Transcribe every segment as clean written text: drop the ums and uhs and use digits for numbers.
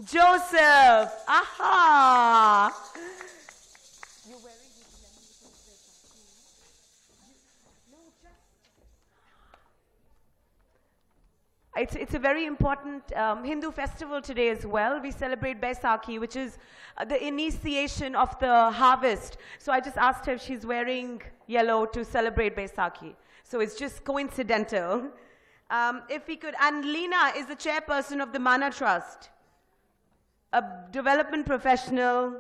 Joseph. Aha. You're wearing It's a very important Hindu festival today as well. We celebrate Baisakhi, which is the initiation of the harvest. So I just asked her if she's wearing yellow to celebrate Baisakhi. So it's just coincidental. If we could, and Leena is the chairperson of the Mana Trust, a development professional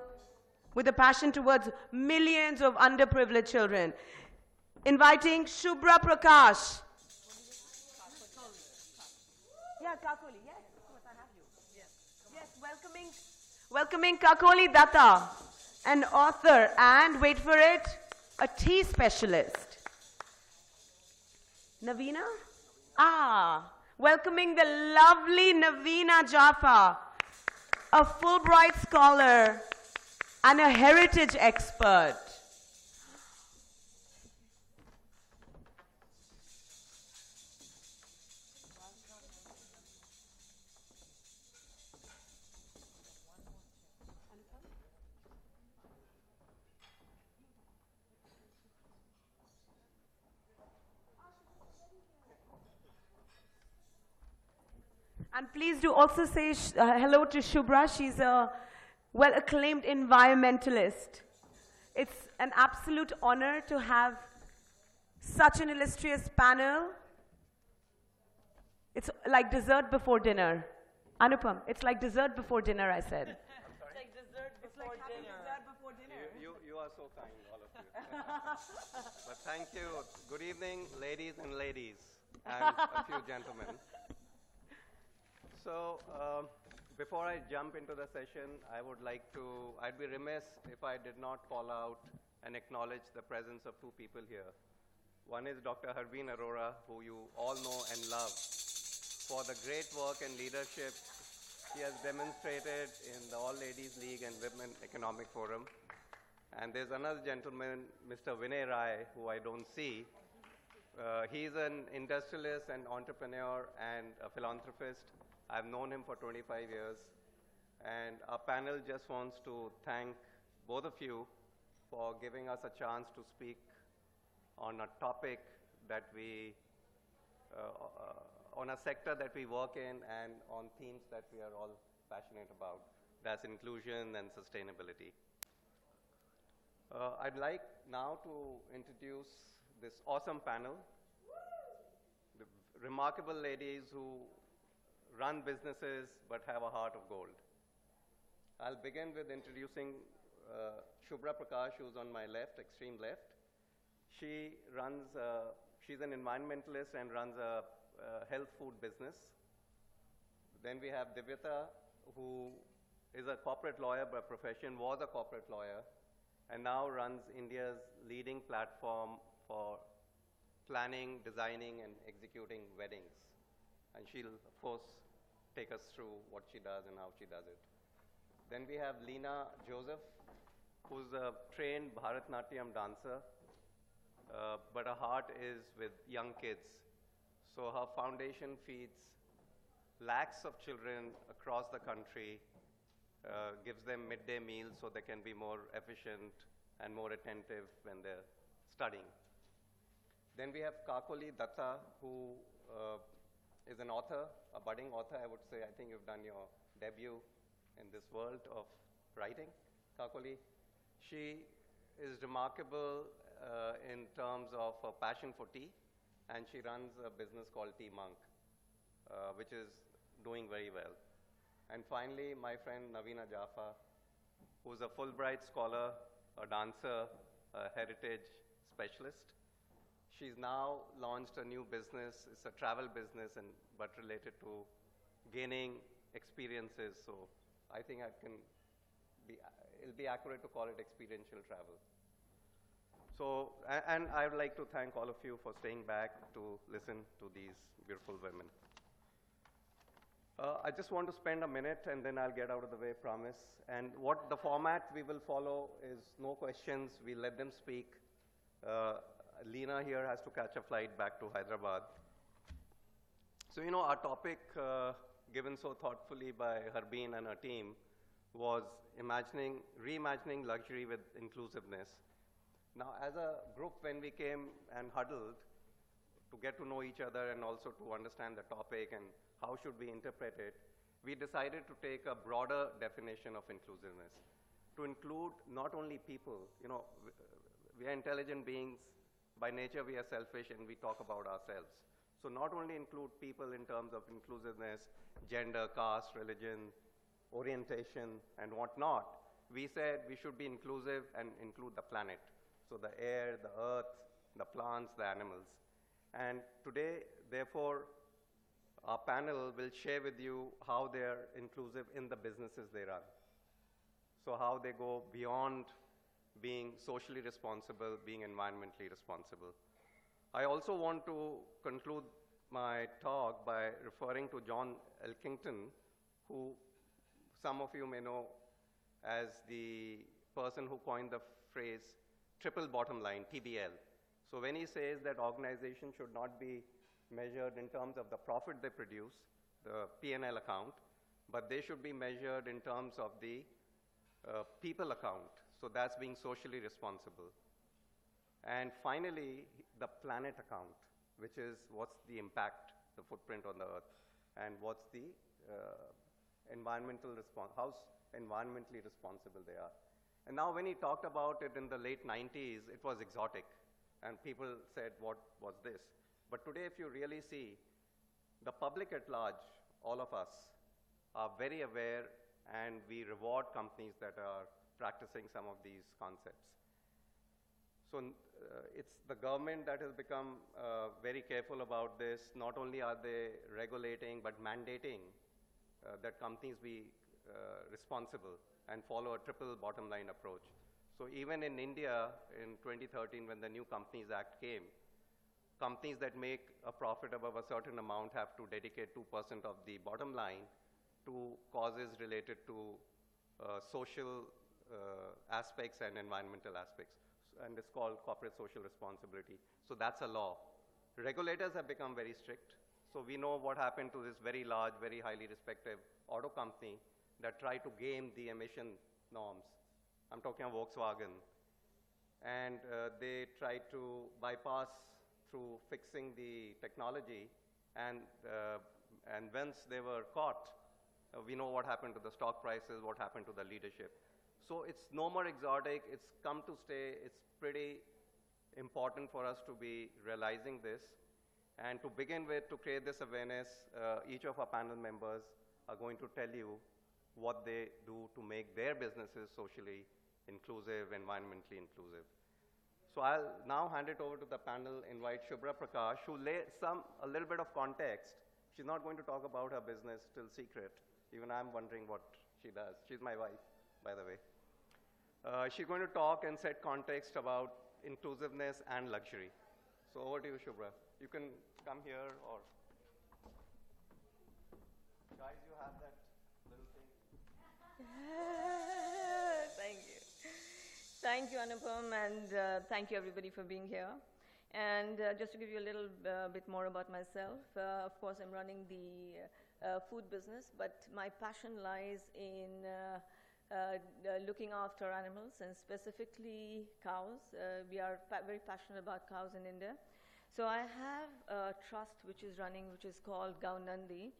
with a passion towards millions of underprivileged children. Inviting Shubhra Prakash. Yeah, Kakoli, yes, of course, I have you. Yes, welcoming Kakoli Datta, an author and, wait for it, a tea specialist. Navina? Welcoming the lovely Navina Jaffa, a Fulbright scholar and a heritage expert. And please do also say hello to Shubhra. She's a well-acclaimed environmentalist. It's an absolute honor to have such an illustrious panel. It's like dessert before dinner. Anupam, it's like dessert before dinner, I said. It's like dessert before dinner. Dessert before dinner. You are so kind, all of you. But thank you. Good evening, ladies and and a few gentlemen. So, before I jump into the session, I'd be remiss if I did not call out and acknowledge the presence of two people here. One is Dr. Harbeen Arora, who you all know and love, for the great work and leadership he has demonstrated in the All Ladies League and Women Economic Forum. And there's another gentleman, Mr. Vinay Rai, who I don't see. He's an industrialist and entrepreneur and a philanthropist. I've known him for 25 years. And our panel just wants to thank both of you for giving us a chance to speak on a topic that on a sector that we work in and on themes that we are all passionate about. That's inclusion and sustainability. I'd like now to introduce this awesome panel, the remarkable ladies who run businesses but have a heart of gold. I'll begin with introducing Shubhra Prakash, who's on my left, extreme left. She's an environmentalist and runs a health food business. Then we have Divyata, who is a corporate lawyer by profession, was a corporate lawyer, and now runs India's leading platform for planning, designing, and executing weddings. And she'll, of course, take us through what she does and how she does it. Then we have Leena Joseph, who's a trained Bharatnatyam dancer, but her heart is with young kids. So her foundation feeds lakhs of children across the country, gives them midday meals so they can be more efficient and more attentive when they're studying. Then we have Kakoli Datta, who is an author, a budding author, I would say. I think you've done your debut in this world of writing, Kakoli. She is remarkable in terms of her passion for tea, and she runs a business called Tea Monk, which is doing very well. And finally, my friend Navina Jaffa, who's a Fulbright scholar, a dancer, a heritage specialist. She's now launched a new business. It's a travel business, but related to gaining experiences. So I think it'll be accurate to call it experiential travel. So, and I would like to thank all of you for staying back to listen to these beautiful women. I just want to spend a minute and then I'll get out of the way, promise. And what the format we will follow is no questions, we let them speak. Leena here has to catch a flight back to Hyderabad. So, our topic given so thoughtfully by Harbeen and her team, was reimagining luxury with inclusiveness. Now, as a group, when we came and huddled to get to know each other and also to understand the topic and how should we interpret it, we decided to take a broader definition of inclusiveness, to include not only people. We are intelligent beings. By nature, we are selfish and we talk about ourselves. So not only include people in terms of inclusiveness, gender, caste, religion, orientation, and whatnot, we said we should be inclusive and include the planet. So the air, the earth, the plants, the animals. And today, therefore, our panel will share with you how they are inclusive in the businesses they run. So how they go beyond being socially responsible, being environmentally responsible. I also want to conclude my talk by referring to John Elkington, who some of you may know as the person who coined the phrase triple bottom line, TBL. So when he says that organizations should not be measured in terms of the profit they produce, the P&L account, but they should be measured in terms of the people account. So that's being socially responsible. And finally, the planet account, which is what's the impact, the footprint on the earth, and what's the environmental response, how environmentally responsible they are. And now when he talked about it in the late 90s, it was exotic. And people said, what was this? But today, if you really see, the public at large, all of us, are very aware, and we reward companies that are practicing some of these concepts. So it's the government that has become very careful about this. Not only are they regulating, but mandating that companies be responsible and follow a triple bottom line approach. So even in India, in 2013, when the new Companies Act came, companies that make a profit above a certain amount have to dedicate 2% of the bottom line to causes related to social aspects and environmental aspects. And it's called corporate social responsibility. So that's a law. Regulators have become very strict. So we know what happened to this very large, very highly respected auto company that tried to game the emission norms. I'm talking of Volkswagen. And they tried to bypass through fixing the technology. And once they were caught, we know what happened to the stock prices, what happened to the leadership. So it's no more exotic. It's come to stay. It's pretty important for us to be realizing this. And to begin with, to create this awareness, each of our panel members are going to tell you what they do to make their businesses socially inclusive, environmentally inclusive. So I'll now hand it over to the panel, invite Shubhra Prakash, who lay a little bit of context. She's not going to talk about her business till secret. Even I'm wondering what she does. She's my wife, by the way. She's going to talk and set context about inclusiveness and luxury. So over to you, Shubhra. You can come here or... Guys, you have that little thing. Thank you. Thank you, Anupam, and thank you, everybody, for being here. And just to give you a little bit more about myself, of course, I'm running the food business, but my passion lies in looking after animals, and specifically cows. We are very passionate about cows in India. So I have a trust which is running, which is called Gau Nandi.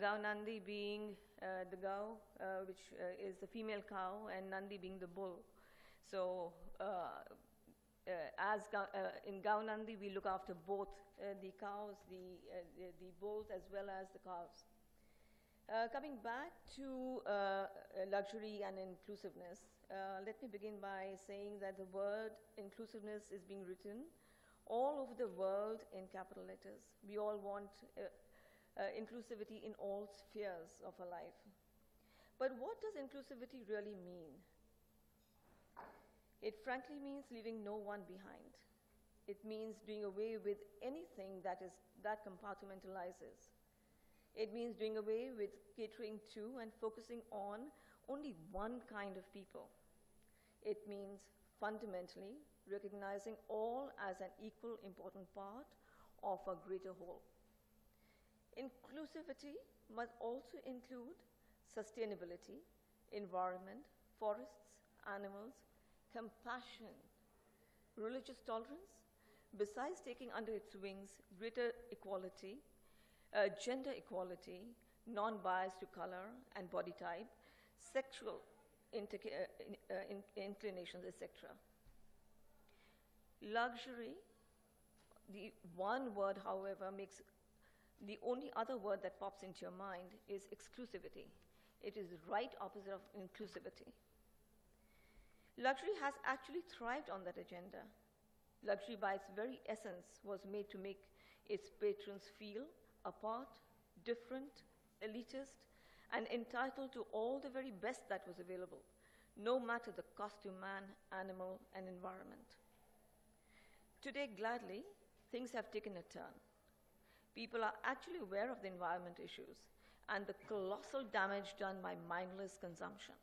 Gau Nandi being the Gau, which is the female cow, and Nandi being the bull. So in Gau Nandi, we look after both the cows, the bulls, as well as the cows. Coming back to luxury and inclusiveness, let me begin by saying that the word inclusiveness is being written all over the world in capital letters. We all want inclusivity in all spheres of our life. But what does inclusivity really mean? It frankly means leaving no one behind. It means doing away with anything that compartmentalizes. It means doing away with catering to and focusing on only one kind of people. It means fundamentally recognizing all as an equal important part of a greater whole. Inclusivity must also include sustainability, environment, forests, animals, compassion, religious tolerance, besides taking under its wings greater equality, gender equality, non-bias to color and body type, sexual inclinations, etc. Luxury, the one word, however, makes the only other word that pops into your mind is exclusivity. It is the right opposite of inclusivity. Luxury has actually thrived on that agenda. Luxury, by its very essence, was made to make its patrons feel apart, different, elitist, and entitled to all the very best that was available, no matter the cost to man, animal, and environment. Today, gladly, things have taken a turn. People are actually aware of the environment issues and the colossal damage done by mindless consumption.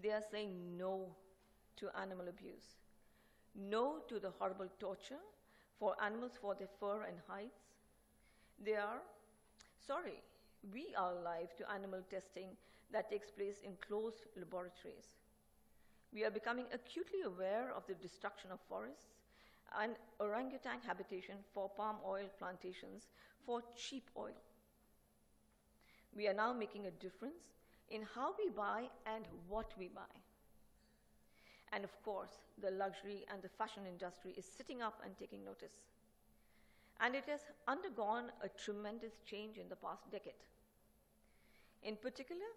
They are saying no to animal abuse, no to the horrible torture for animals for their fur and hides. They are, sorry, we are alive to animal testing that takes place in closed laboratories. We are becoming acutely aware of the destruction of forests and orangutan habitation for palm oil plantations for cheap oil. We are now making a difference in how we buy and what we buy. And of course, the luxury and the fashion industry is sitting up and taking notice. And it has undergone a tremendous change in the past decade. In particular,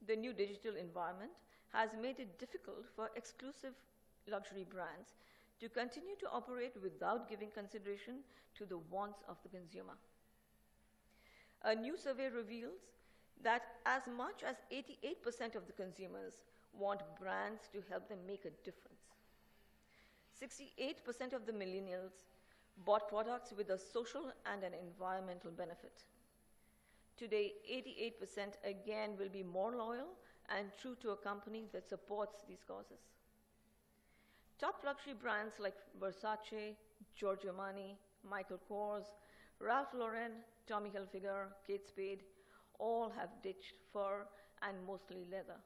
the new digital environment has made it difficult for exclusive luxury brands to continue to operate without giving consideration to the wants of the consumer. A new survey reveals that as much as 88% of the consumers want brands to help them make a difference. 68% of the millennials bought products with a social and an environmental benefit. Today, 88% again will be more loyal and true to a company that supports these causes. Top luxury brands like Versace, Giorgio Armani, Michael Kors, Ralph Lauren, Tommy Hilfiger, Kate Spade, all have ditched fur and mostly leather.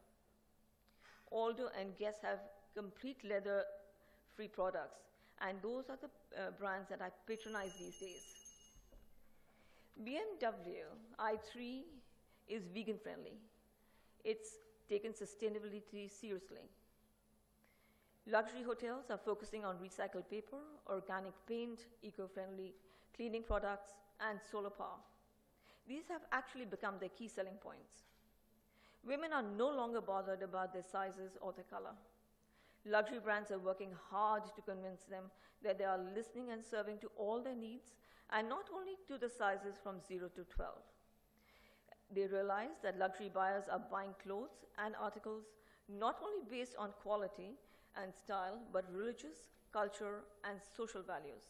Aldo and Guess have complete leather-free products, and those are the brands that I patronize these days. BMW i3 is vegan friendly. It's taken sustainability seriously. Luxury hotels are focusing on recycled paper, organic paint, eco-friendly cleaning products, and solar power. These have actually become their key selling points. Women are no longer bothered about their sizes or their color. Luxury brands are working hard to convince them that they are listening and serving to all their needs, and not only to the sizes from 0 to 12. They realize that luxury buyers are buying clothes and articles not only based on quality and style, but religious, culture, and social values.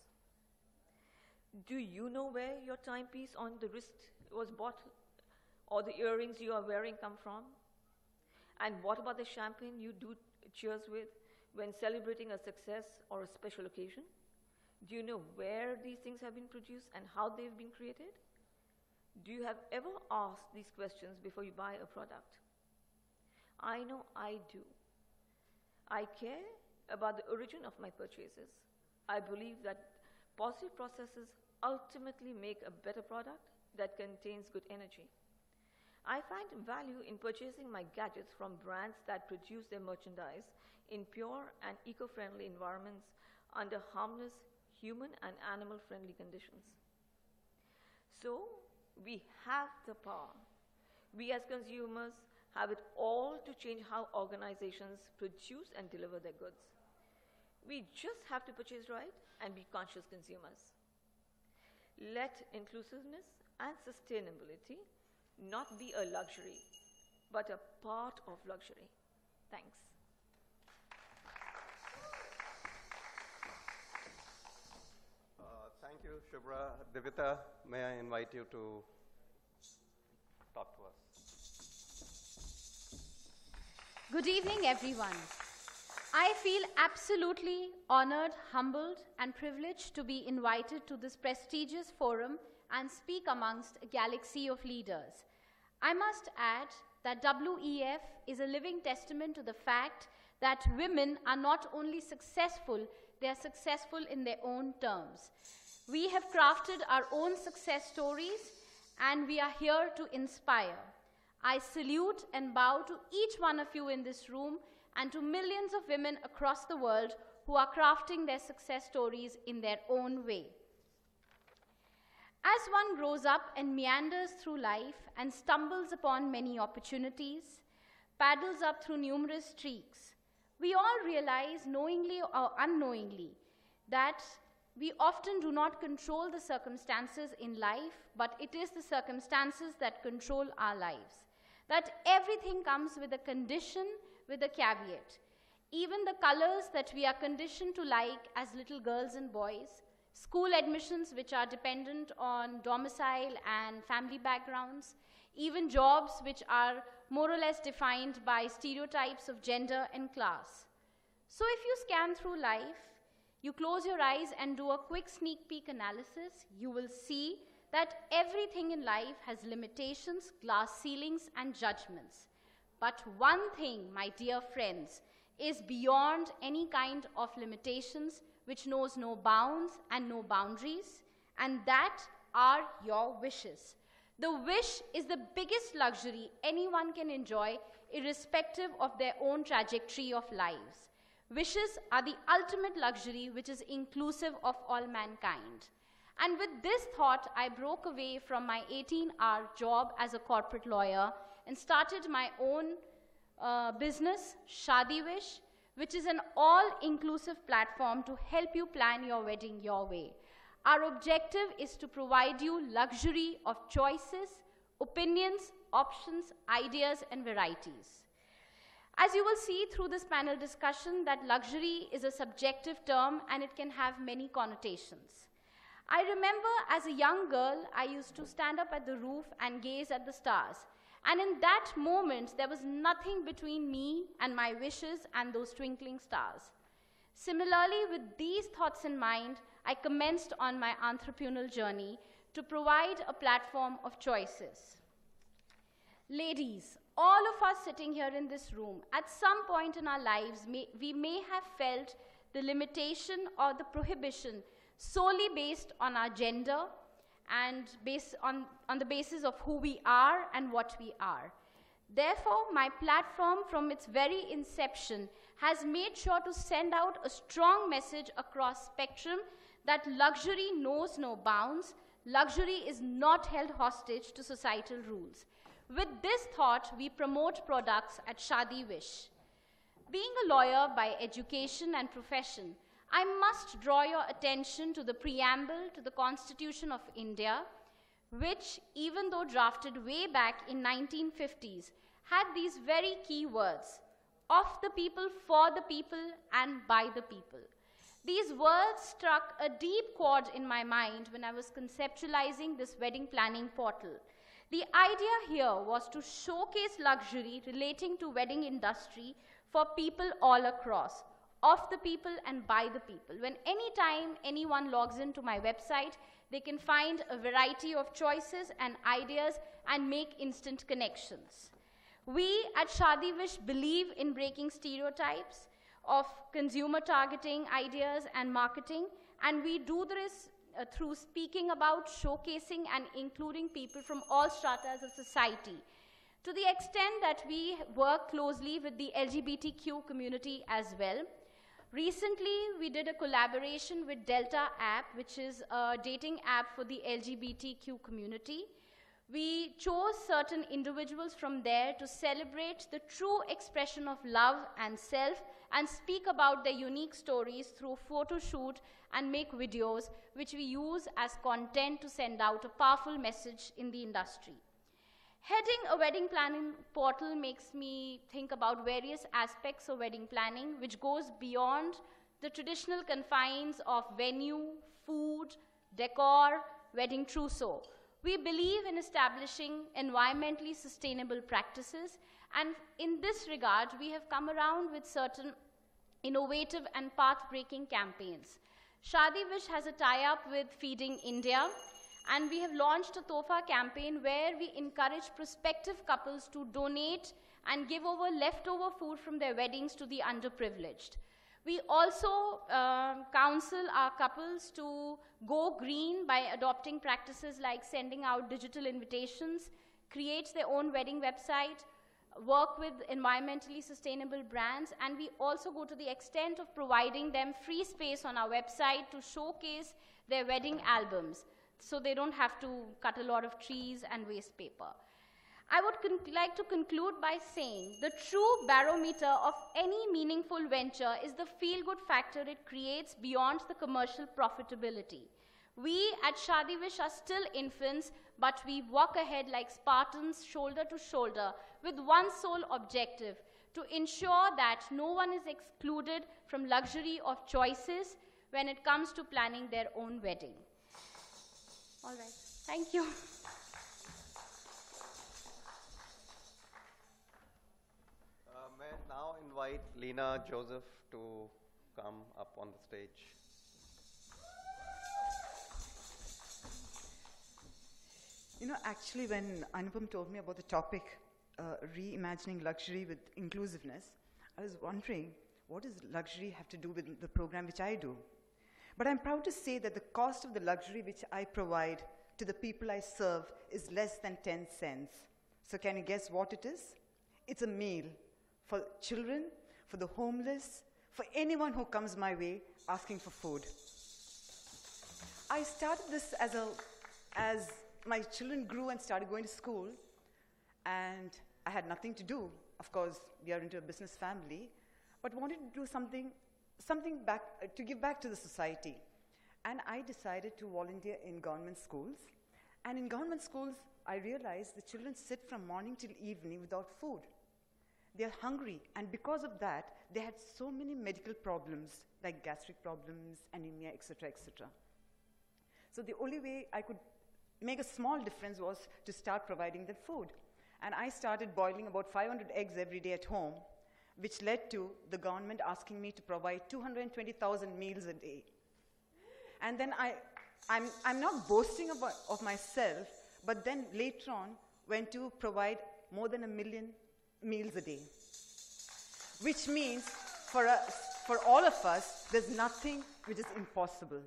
Do you know where your timepiece on the wrist was bought, or the earrings you are wearing come from? And what about the champagne you do cheers with when celebrating a success or a special occasion? Do you know where these things have been produced and how they've been created? Do you have ever asked these questions before you buy a product? I know I do. I care about the origin of my purchases. I believe that positive processes ultimately make a better product that contains good energy. I find value in purchasing my gadgets from brands that produce their merchandise in pure and eco-friendly environments under harmless human and animal-friendly conditions. So, we have the power. We as consumers have it all to change how organizations produce and deliver their goods. We just have to purchase right and be conscious consumers. Let inclusiveness and sustainability not be a luxury, but a part of luxury. Thanks. Thank you, Shubhra. Divita, may I invite you to talk to us? Good evening, everyone. I feel absolutely honored, humbled, and privileged to be invited to this prestigious forum and speak amongst a galaxy of leaders. I must add that WEF is a living testament to the fact that women are not only successful, they are successful in their own terms. We have crafted our own success stories, and we are here to inspire. I salute and bow to each one of you in this room and to millions of women across the world who are crafting their success stories in their own way. As one grows up and meanders through life and stumbles upon many opportunities, paddles up through numerous streaks, we all realize, knowingly or unknowingly, that we often do not control the circumstances in life, but it is the circumstances that control our lives. That everything comes with a condition, with a caveat. Even the colors that we are conditioned to like as little girls and boys, school admissions which are dependent on domicile and family backgrounds, even jobs which are more or less defined by stereotypes of gender and class. So if you scan through life, you close your eyes and do a quick sneak peek analysis, you will see that everything in life has limitations, glass ceilings, and judgments. But one thing, my dear friends, is beyond any kind of limitations, which knows no bounds and no boundaries, and that are your wishes. The wish is the biggest luxury anyone can enjoy, irrespective of their own trajectory of lives. Wishes are the ultimate luxury which is inclusive of all mankind. And with this thought, I broke away from my 18-hour job as a corporate lawyer and started my own business, Shadi Wish, which is an all-inclusive platform to help you plan your wedding your way. Our objective is to provide you luxury of choices, opinions, options, ideas, and varieties. As you will see through this panel discussion, that luxury is a subjective term and it can have many connotations. I remember as a young girl, I used to stand up at the roof and gaze at the stars. And in that moment, there was nothing between me and my wishes and those twinkling stars. Similarly, with these thoughts in mind, I commenced on my entrepreneurial journey to provide a platform of choices. Ladies, all of us sitting here in this room, at some point in our lives, we may have felt the limitation or the prohibition solely based on our gender and based on the basis of who we are and what we are. Therefore, my platform from its very inception has made sure to send out a strong message across spectrum that luxury knows no bounds, luxury is not held hostage to societal rules. With this thought, we promote products at Shadi Wish. Being a lawyer by education and profession, I must draw your attention to the preamble to the Constitution of India, which, even though drafted way back in 1950s, had these very key words: of the people, for the people, and by the people. These words struck a deep chord in my mind when I was conceptualizing this wedding planning portal. The idea here was to showcase luxury relating to wedding industry for people all across, of the people and by the people. When anytime anyone logs into my website, they can find a variety of choices and ideas and make instant connections. We at Shadi Wish believe in breaking stereotypes of consumer targeting ideas and marketing, and we do this through speaking about, showcasing, and including people from all stratas of society, to the extent that we work closely with the LGBTQ community as well. Recently, we did a collaboration with Delta app, which is a dating app for the LGBTQ community. We chose certain individuals from there to celebrate the true expression of love and self and speak about their unique stories through photo shoot and make videos, which we use as content to send out a powerful message in the industry. Heading a wedding planning portal makes me think about various aspects of wedding planning, which goes beyond the traditional confines of venue, food, decor, wedding trousseau. We believe in establishing environmentally sustainable practices, and in this regard, we have come around with certain innovative and path-breaking campaigns. Shadi Wish has a tie-up with Feeding India, And we have launched a TOFA campaign where we encourage prospective couples to donate and give over leftover food from their weddings to the underprivileged. We also counsel our couples to go green by adopting practices like sending out digital invitations, create their own wedding website, work with environmentally sustainable brands, and we also go to the extent of providing them free space on our website to showcase their wedding albums, so they don't have to cut a lot of trees and waste paper. I would like to conclude by saying the true barometer of any meaningful venture is the feel-good factor it creates beyond the commercial profitability. We at Shadi Wish are still infants, but we walk ahead like Spartans, shoulder to shoulder, with one sole objective: to ensure that no one is excluded from luxury of choices when it comes to planning their own wedding. All right, thank you. May I now invite Lena Joseph to come up on the stage. You know, actually, when Anupam told me about the topic, reimagining luxury with inclusiveness, I was wondering, what does luxury have to do with the program which I do? But I'm proud to say that the cost of the luxury which I provide to the people I serve is less than 10 cents. So can you guess what it is? It's a meal for children, for the homeless, for anyone who comes my way asking for food. I started this as my children grew and started going to school, and I had nothing to do. Of course, we are into a business family, but wanted to do something back, to give back to the society. And I decided to volunteer in government schools. And in government schools, I realized the children sit from morning till evening without food. They're hungry, and because of that, they had so many medical problems, like gastric problems, anemia, etc., etc. So the only way I could make a small difference was to start providing them food. And I started boiling about 500 eggs every day at home, which led to the government asking me to provide 220,000 meals a day. And then I'm not boasting of myself, but then later on went to provide more than 1 million meals a day, which means for all of us, there's nothing which is impossible.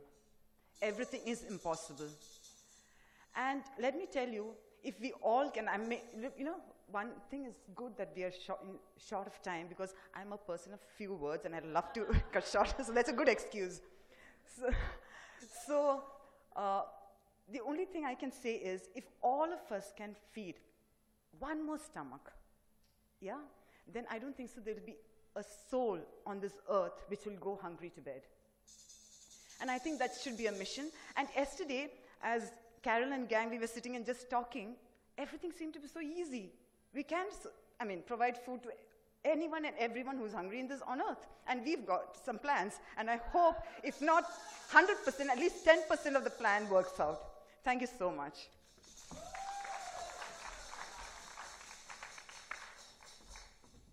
Everything is impossible. And let me tell you, if we all can, you know, one thing is good that we are short of time, because I'm a person of few words and I love to cut short, so that's a good excuse. So the only thing I can say is, if all of us can feed one more stomach, yeah, then I don't think so there will be a soul on this earth which will go hungry to bed. And I think that should be a mission. And yesterday, as Carol and gang, we were sitting and just talking, everything seemed to be so easy. We can, provide food to anyone and everyone who's hungry in this on earth. And we've got some plans. And I hope, if not 100%, at least 10% of the plan works out. Thank you so much.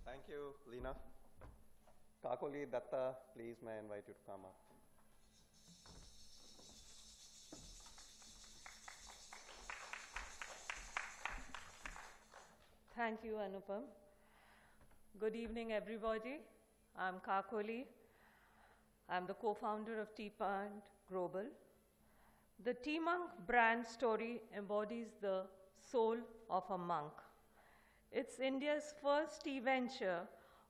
Thank you, Lena. Kakoli Datta, please, may I invite you to come up. Thank you, Anupam. Good evening, everybody. I'm Kakoli. I'm the co-founder of Tea Pond Global. The Tea Monk brand story embodies the soul of a monk. It's India's first tea venture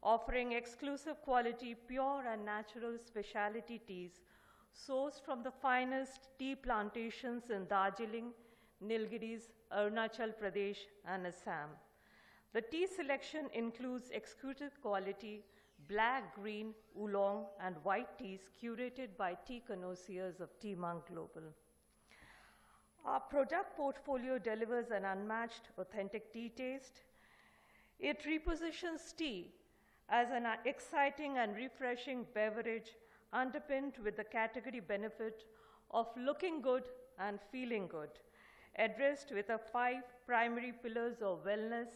offering exclusive quality, pure and natural specialty teas sourced from the finest tea plantations in Darjeeling, Nilgiris, Arunachal Pradesh, and Assam. The tea selection includes exquisite quality, black, green, oolong, and white teas curated by tea connoisseurs of Tea Monk Global. Our product portfolio delivers an unmatched, authentic tea taste. It repositions tea as an exciting and refreshing beverage underpinned with the category benefit of looking good and feeling good, addressed with the 5 primary pillars of wellness: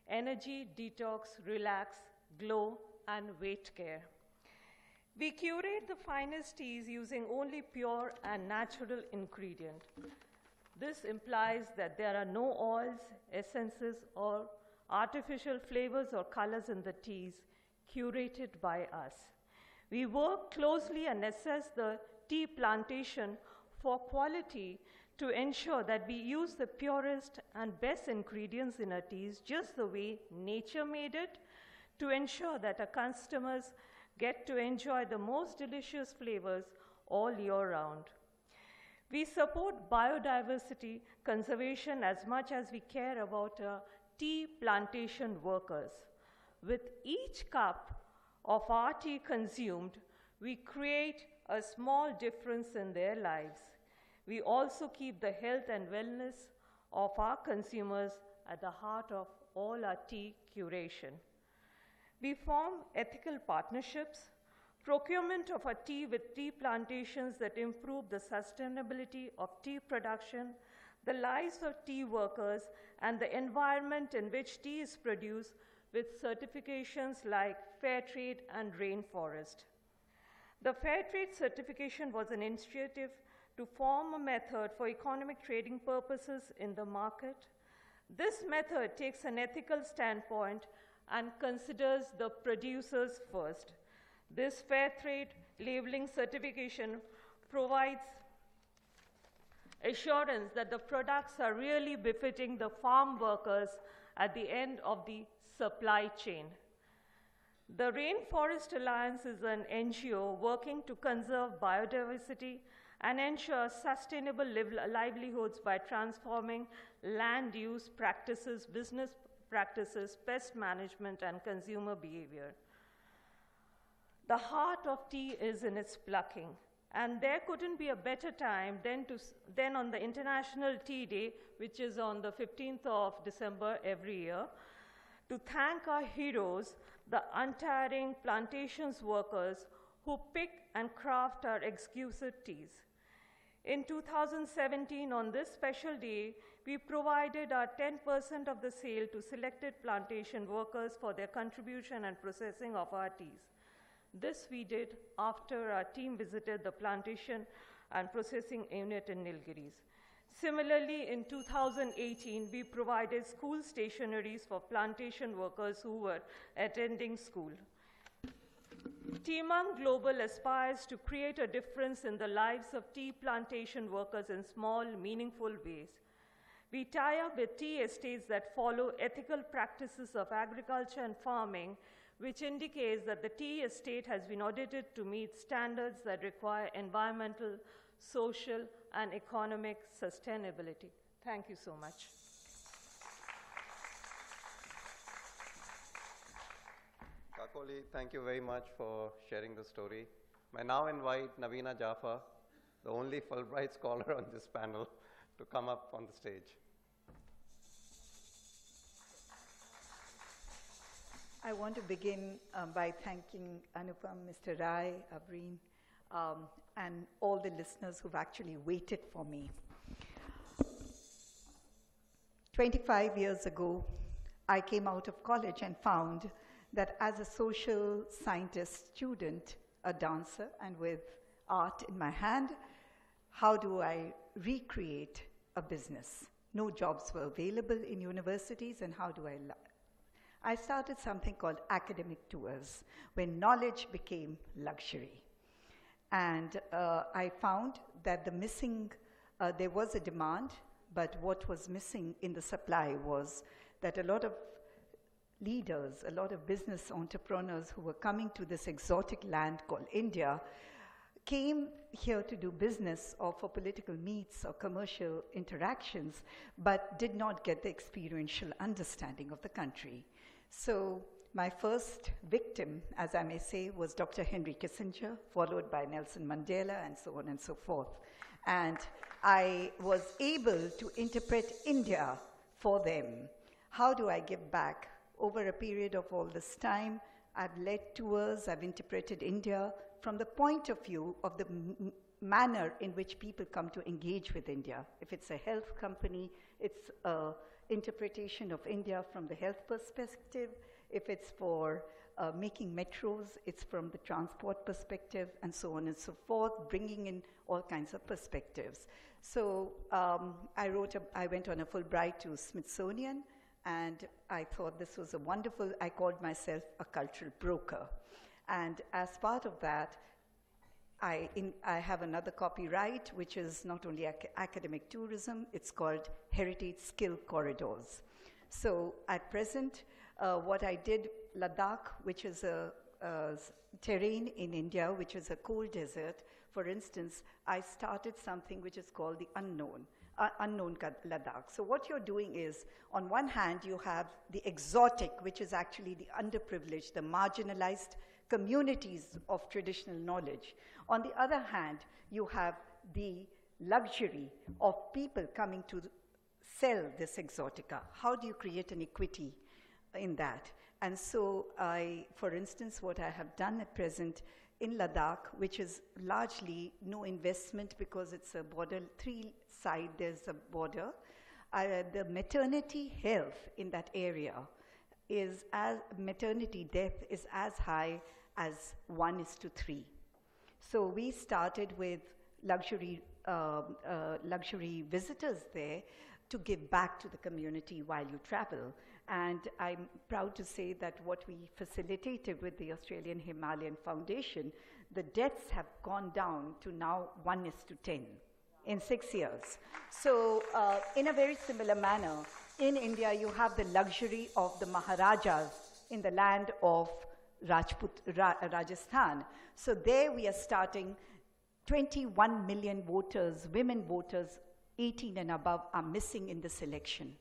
energy, detox, relax, glow, and weight care. We curate the finest teas using only pure and natural ingredients. This implies that there are no oils, essences, or artificial flavors or colors in the teas curated by us. We work closely and assess the tea plantation for quality to ensure that we use the purest and best ingredients in our teas just the way nature made it, to ensure that our customers get to enjoy the most delicious flavors all year round. We support biodiversity conservation as much as we care about our tea plantation workers. With each cup of our tea consumed, we create a small difference in their lives. We also keep the health and wellness of our consumers at the heart of all our tea curation. We form ethical partnerships, procurement of a tea with tea plantations that improve the sustainability of tea production, the lives of tea workers, and the environment in which tea is produced with certifications like Fair Trade and Rainforest. The Fair Trade certification was an initiative to form a method for economic trading purposes in the market. This method takes an ethical standpoint and considers the producers first. This Fair Trade labeling certification provides assurance that the products are really befitting the farm workers at the end of the supply chain. The Rainforest Alliance is an NGO working to conserve biodiversity and ensure sustainable livelihoods by transforming land use practices, business practices, pest management, and consumer behavior. The heart of tea is in its plucking, and there couldn't be a better time than on the International Tea Day, which is on the 15th of December every year, to thank our heroes, the untiring plantations workers who pick and craft our exquisite teas. In 2017, on this special day, we provided our 10% of the sale to selected plantation workers for their contribution and processing of our teas. This we did after our team visited the plantation and processing unit in Nilgiris. Similarly, in 2018, we provided school stationeries for plantation workers who were attending school. Teamang Global aspires to create a difference in the lives of tea plantation workers in small, meaningful ways. We tie up with tea estates that follow ethical practices of agriculture and farming, which indicates that the tea estate has been audited to meet standards that require environmental, social, and economic sustainability. Thank you so much. Kakoli, thank you very much for sharing the story. I now invite Navina Jaffa, the only Fulbright scholar on this panel, to come up on the stage. I want to begin by thanking Anupam, Mr. Rai, Abreen, and all the listeners who've actually waited for me. 25 years ago, I came out of college and found that as a social scientist student, a dancer, and with art in my hand, how do I recreate a business? No jobs were available in universities, and how do I started something called academic tours, when knowledge became luxury. And I found that there was a demand, but what was missing in the supply was that a lot of leaders, a lot of business entrepreneurs who were coming to this exotic land called India came here to do business or for political meets or commercial interactions, but did not get the experiential understanding of the country. So my first victim, as I may say, was Dr. Henry Kissinger, followed by Nelson Mandela, and so on and so forth. And I was able to interpret India for them. How do I give back? Over a period of all this time, I've led tours, I've interpreted India from the point of view of the manner in which people come to engage with India. If it's a health company, it's an interpretation of India from the health perspective. If it's for making metros, it's from the transport perspective, and so on and so forth, bringing in all kinds of perspectives. So I went on a Fulbright to Smithsonian, and I thought this was a wonderful, I called myself a cultural broker. And as part of that, I have another copyright, which is not only academic tourism, it's called Heritage Skill Corridors. So at present, what I did, Ladakh, which is a terrain in India, which is a cold desert, for instance, I started something which is called the unknown Ladakh. So what you're doing is, on one hand, you have the exotic, which is actually the underprivileged, the marginalized communities of traditional knowledge. On the other hand, you have the luxury of people coming to sell this exotica. How do you create an equity in that? And so for instance, what I have done at present in Ladakh, which is largely no investment because it's a border, three-side there's a border, the maternity health in that area is maternity death is as high as 1:3. So we started with luxury visitors there to give back to the community while you travel. And I'm proud to say that what we facilitated with the Australian Himalayan Foundation, the deaths have gone down to now 1:10 in 6 years. So in a very similar manner, in India, you have the luxury of the Maharajas in the land of Rajasthan. So there we are starting 21 million voters, women voters, 18 and above are missing in the selection.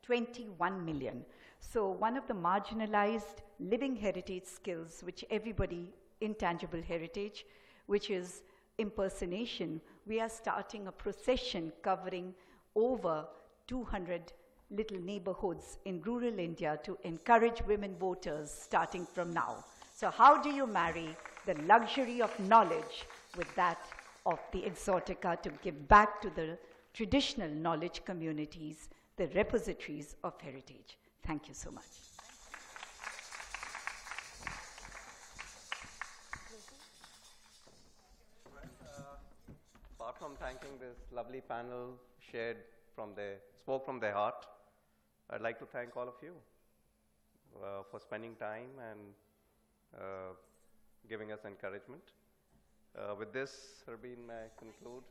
21 million. So one of the marginalized living heritage skills, which everybody, intangible heritage, which is impersonation, we are starting a procession covering over 200 little neighborhoods in rural India to encourage women voters starting from now. So how do you marry the luxury of knowledge with that of the exotica to give back to the traditional knowledge communities, the repositories of heritage? Thank you so much. Apart from thanking this lovely panel spoke from their heart, I'd like to thank all of you for spending time and giving us encouragement. With this, Harbeen, may I conclude?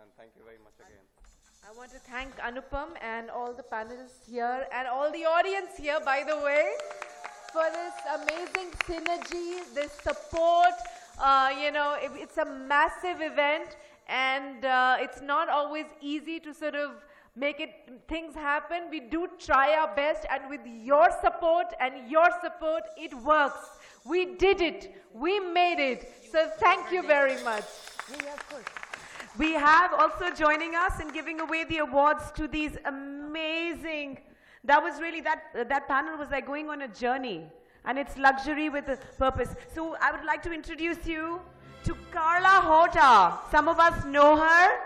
And thank you very much again. I want to thank Anupam and all the panelists here and all the audience here, by the way, for this amazing synergy, this support. It's a massive event, and it's not always easy to sort of make things happen. We do try our best, and with your support, it works. We did it. We made it. So thank you very much. Yeah, of course. We have also joining us in giving away the awards to these amazing, that was really, that panel was like going on a journey, and it's luxury with a purpose. So I would like to introduce you to Carla Hota. Some of us know her.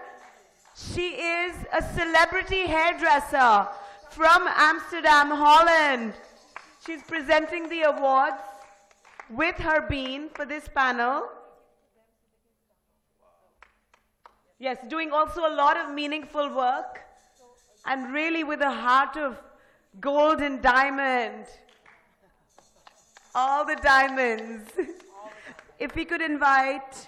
She is a celebrity hairdresser from Amsterdam, Holland. She's presenting the awards with Harbeen for this panel. Yes, doing also a lot of meaningful work, and really with a heart of gold and diamond. All the diamonds. If we could invite.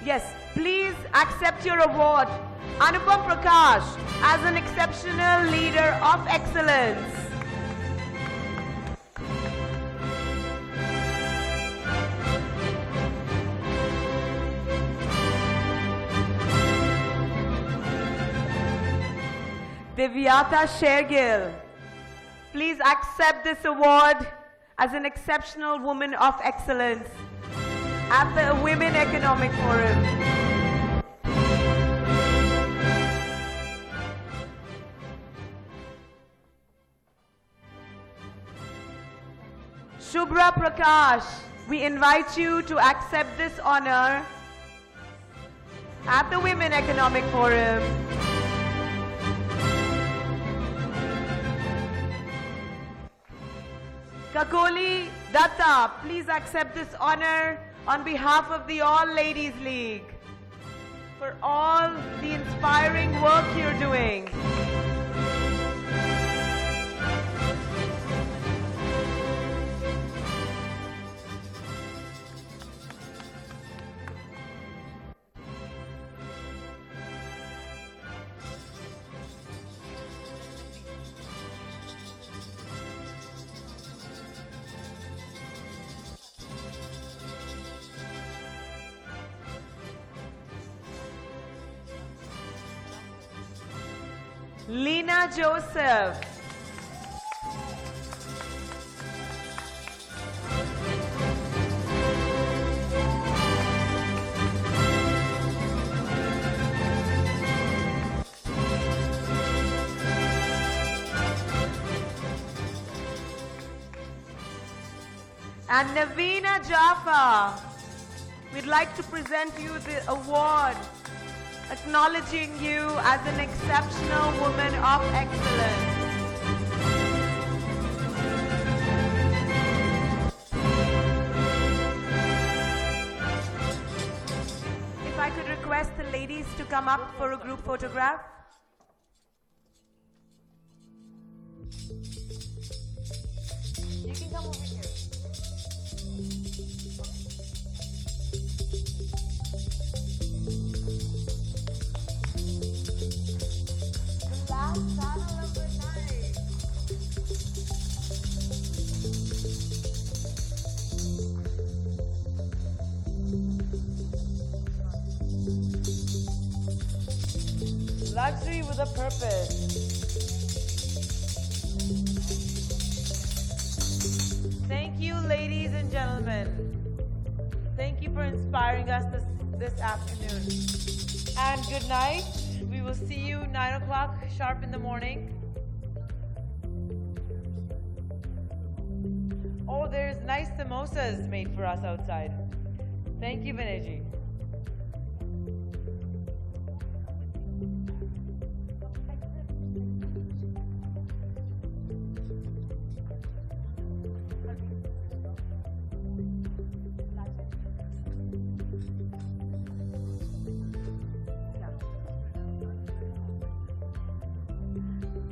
Yes, please accept your award, Anupam Prakash, as an exceptional leader of excellence. Divyata Shergill, please accept this award as an exceptional woman of excellence at the Women Economic Forum. Shubhra Prakash, we invite you to accept this honor at the Women Economic Forum. Kakoli Datta, please accept this honor on behalf of the All Ladies League for all the inspiring work you're doing. Lena Joseph. And Navina Jaffa. We'd like to present you the award acknowledging you as an exceptional woman of excellence. If I could request the ladies to come up for a group photograph. You can come over here. Last panel of the night. Luxury with a purpose. Thank you, ladies and gentlemen. Thank you for inspiring us this afternoon. And good night. We will see you 9 o'clock sharp in the morning. Oh, there's nice samosas made for us outside. Thank you, Vinayji.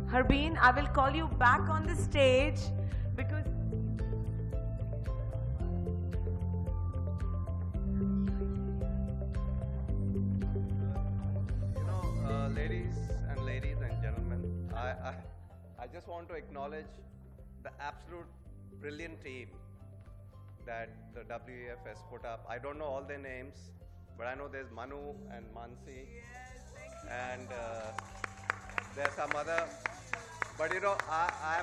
Harbeen, I will call you back on the stage because ladies and gentlemen, I just want to acknowledge the absolute brilliant team that the WEF has put up. I don't know all their names, but I know there's Manu and Mansi, and there's some other. But you know, I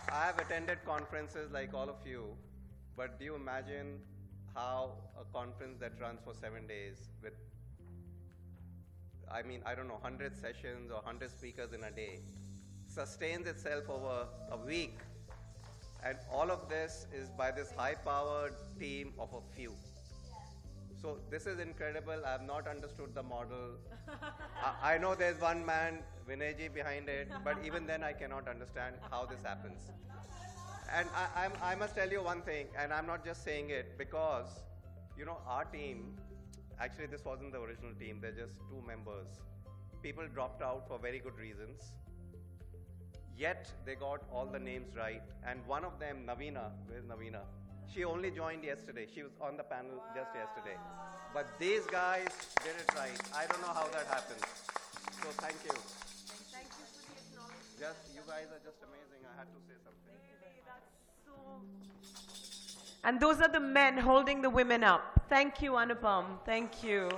have attended conferences like all of you, but do you imagine how a conference that runs for 7 days with, I mean, I don't know, 100 sessions or 100 speakers in a day, sustains itself over a week, and all of this is by this high-powered team of a few. So this is incredible. I have not understood the model. I know there's one man, Vinayji, behind it, but even then I cannot understand how this happens. And I must tell you one thing, and I'm not just saying it because, you know, our team, actually this wasn't the original team, they're just 2 members. People dropped out for very good reasons, yet they got all the names right. And one of them, Navina, where's Navina? She only joined yesterday. She was on the panel just yesterday. But these guys did it right. I don't know how that happened. So thank you. thank you for the acknowledgement. Just, you guys are just amazing. I had to say something. And those are the men holding the women up. Thank you, Anupam. Thank you.